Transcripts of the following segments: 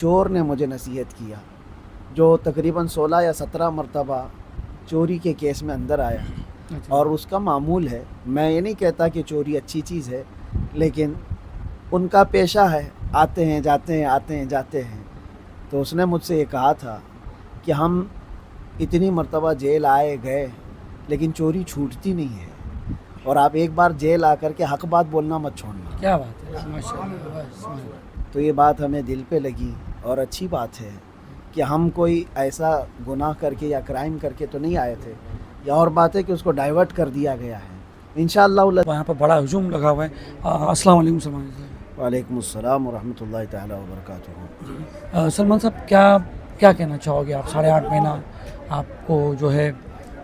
चोर ने मुझे नसीहत किया, जो तकरीबन 16 या 17 मरतबा चोरी के केस में अंदर आया, और उसका मामूल है। मैं ये नहीं कहता कि चोरी अच्छी चीज़ है, लेकिन उनका पेशा है, आते हैं जाते हैं, आते हैं जाते हैं। तो उसने मुझसे ये कहा था कि हम इतनी मरतबा जेल आए गए, लेकिन चोरी छूटती नहीं है, और आप एक बार जेल आकर के हक बात बोलना मत छोड़ना। क्या बात है, माशाअल्लाह। तो ये बात हमें दिल पे लगी, और अच्छी बात है कि हम कोई ऐसा गुनाह करके या क्राइम करके तो नहीं आए थे। या और बात है कि उसको डाइवर्ट कर दिया गया है इंशाअल्लाह। यहाँ पर बड़ा हुजूम लगा हुआ है। अस्सलाम वालेकुम सलमान वालेकुम अस्सलाम व रहमतुल्लाहि ताला व बरकातुहू। साहब। सलमान साहब, क्या कहना चाहोगे आप? 8.5 महीना आपको जो है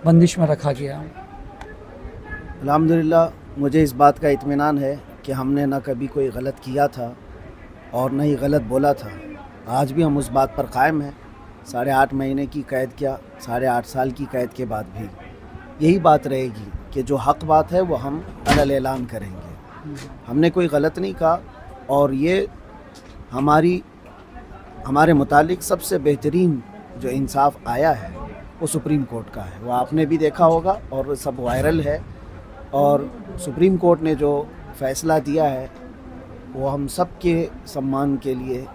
बंदिश में रखा गया। अल्हम्दुलिल्लाह मुझे इस बात का इत्मीनान है कि हमने ना कभी कोई गलत किया था और न ही गलत बोला था। आज भी हम उस बात पर कायम हैं। 8.5 महीने की कैद क्या, 8.5 साल की कैद के बाद भी यही बात रहेगी कि जो हक़ बात है वो हम अलल ऐलान करेंगे। हमने कोई गलत नहीं कहा, और ये हमारे मुतालिक सबसे बेहतरीन जो इंसाफ आया है वो सुप्रीम कोर्ट का है। वो आपने भी देखा होगा और सब वायरल है, और सुप्रीम कोर्ट ने जो फ़ैसला दिया है वो हम सब के सम्मान के लिए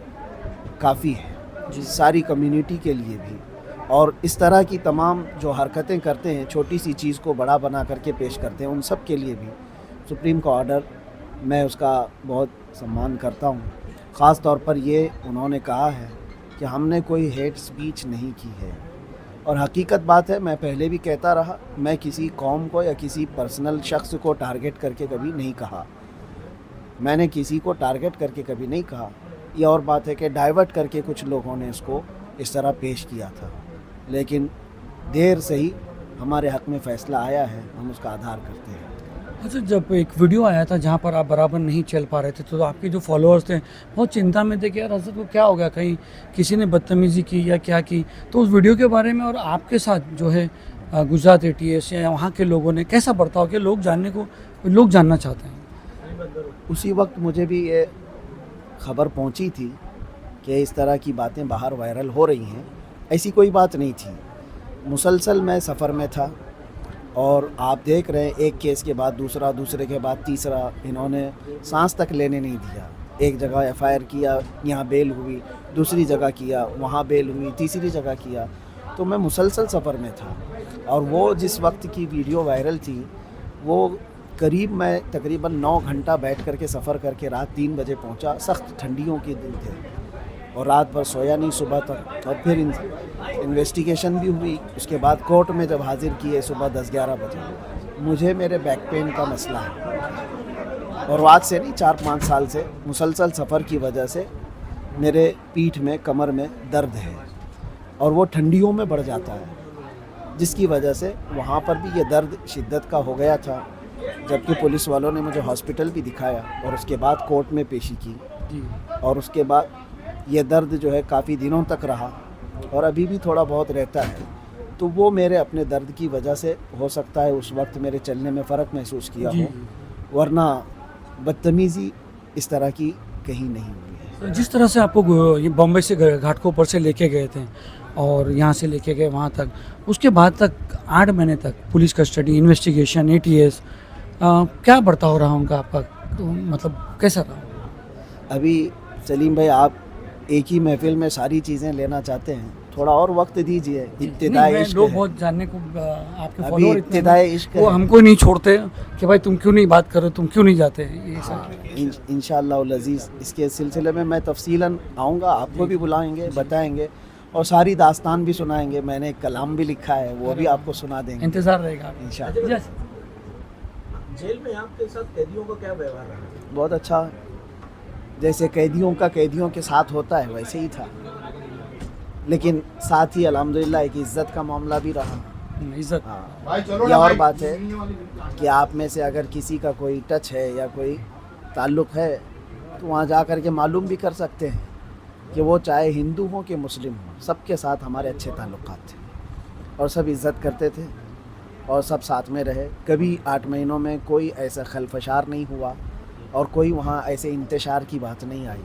काफ़ी है, सारी कम्युनिटी के लिए भी। और इस तरह की तमाम जो हरकतें करते हैं, छोटी सी चीज़ को बड़ा बना करके पेश करते हैं, उन सब के लिए भी सुप्रीम का ऑर्डर, मैं उसका बहुत सम्मान करता हूँ। ख़ास तौर पर ये उन्होंने कहा है कि हमने कोई हेट स्पीच नहीं की है, और हकीकत बात है, मैं पहले भी कहता रहा, मैं किसी कौम को या किसी पर्सनल शख्स को टारगेट करके कभी नहीं कहा। मैंने किसी को टारगेट करके कभी नहीं कहा। ये और बात है कि डाइवर्ट करके कुछ लोगों ने इसको इस तरह पेश किया था, लेकिन देर से ही हमारे हक़ में फ़ैसला आया है, हम उसका आधार करते हैं। अच्छा, जब एक वीडियो आया था जहाँ पर आप बराबर नहीं चल पा रहे थे, तो आपके जो फॉलोअर्स थे बहुत चिंता में थे कि यार हज़रत को क्या हो गया, कहीं किसी ने बदतमीज़ी की या क्या की। तो उस वीडियो के बारे में और आपके साथ जो है गुजरात ATS या वहाँ के लोगों ने कैसा बर्ताव किया, लोग जानना चाहते हैं। उसी वक्त मुझे भी ये ख़बर पहुंची थी कि इस तरह की बातें बाहर वायरल हो रही हैं। ऐसी कोई बात नहीं थी। मुसलसल मैं सफ़र में था, और आप देख रहे हैं एक केस के बाद दूसरा, दूसरे के बाद तीसरा, इन्होंने सांस तक लेने नहीं दिया। एक जगह FIR किया, यहाँ बेल हुई, दूसरी जगह किया, वहाँ बेल हुई, तीसरी जगह किया। तो मैं मुसलसल सफ़र में था, और वो जिस वक्त की वीडियो वायरल थी, वो करीब मैं तकरीबन 9 घंटा बैठ कर के सफ़र करके रात 3 बजे पहुंचा। सख्त ठंडियों के दिन थे, और रात भर सोया नहीं सुबह तक। और फिर इन्वेस्टिगेशन भी हुई। उसके बाद कोर्ट में जब हाजिर किए सुबह 10-11 बजे, मुझे मेरे बैक पेन का मसला है, और आज से नहीं 4-5 साल से मुसलसल सफ़र की वजह से मेरे पीठ में, कमर में दर्द है, और वो ठंडियों में बढ़ जाता है, जिसकी वजह से वहाँ पर भी ये दर्द शिद्दत का हो गया था। जबकि पुलिस वालों ने मुझे हॉस्पिटल भी दिखाया, और उसके बाद कोर्ट में पेशी की, और उसके बाद ये दर्द जो है काफ़ी दिनों तक रहा, और अभी भी थोड़ा बहुत रहता है। तो वो मेरे अपने दर्द की वजह से हो सकता है उस वक्त मेरे चलने में फ़र्क महसूस किया हो, वरना बदतमीज़ी इस तरह की कहीं नहीं हुई है। जिस तरह से आपको ये बॉम्बे से घाटकोपर से लेके गए थे और यहाँ से लेके गए वहाँ तक, उसके बाद तक 8 महीने तक पुलिस कस्टडी, इन्वेस्टिगेशन, ATS, क्या बर्ताव रहा उनका आपका, तो मतलब कैसा रहा? अभी सलीम भाई, आप एक ही महफिल में सारी चीज़ें लेना चाहते हैं, थोड़ा और वक्त दीजिए। इब्तिदाई इश्क लोग है। बहुत जानने को आपके अभी फॉलोअर इब्तिदाई इश्क वो है। हमको नहीं छोड़ते कि भाई तुम क्यों नहीं बात करो, तुम क्यों नहीं जाते, ये सब। इंशाअल्लाह अज़ीज़ इसके सिलसिले में मैं तफसीलन आऊँगा, आपको भी बुलाएंगे, बताएंगे, और सारी दास्तान भी सुनाएंगे। मैंने एक कलाम भी लिखा है, वो भी आपको सुना देंगे, इंतज़ार रहेगा इंशाअल्लाह। जेल में आपके साथ कैदियों का क्या व्यवहार रहा? बहुत अच्छा, जैसे कैदियों का कैदियों के साथ होता है वैसे ही था, लेकिन साथ ही अल्हम्दुलिल्लाह एक इज़्ज़त का मामला भी रहा। इज्जत। हाँ, ये और बात है कि आप में से अगर किसी का कोई टच है या कोई ताल्लुक़ है, तो वहाँ जा कर के मालूम भी कर सकते हैं कि वो चाहे हिंदू हों कि मुस्लिम हों, सबके साथ हमारे अच्छे ताल्लुक़ात थे, और सब इज़्ज़त करते थे, और सब साथ में रहे। कभी 8 महीनों में कोई ऐसा खलफशार नहीं हुआ, और कोई वहाँ ऐसे इंतशार की बात नहीं आई।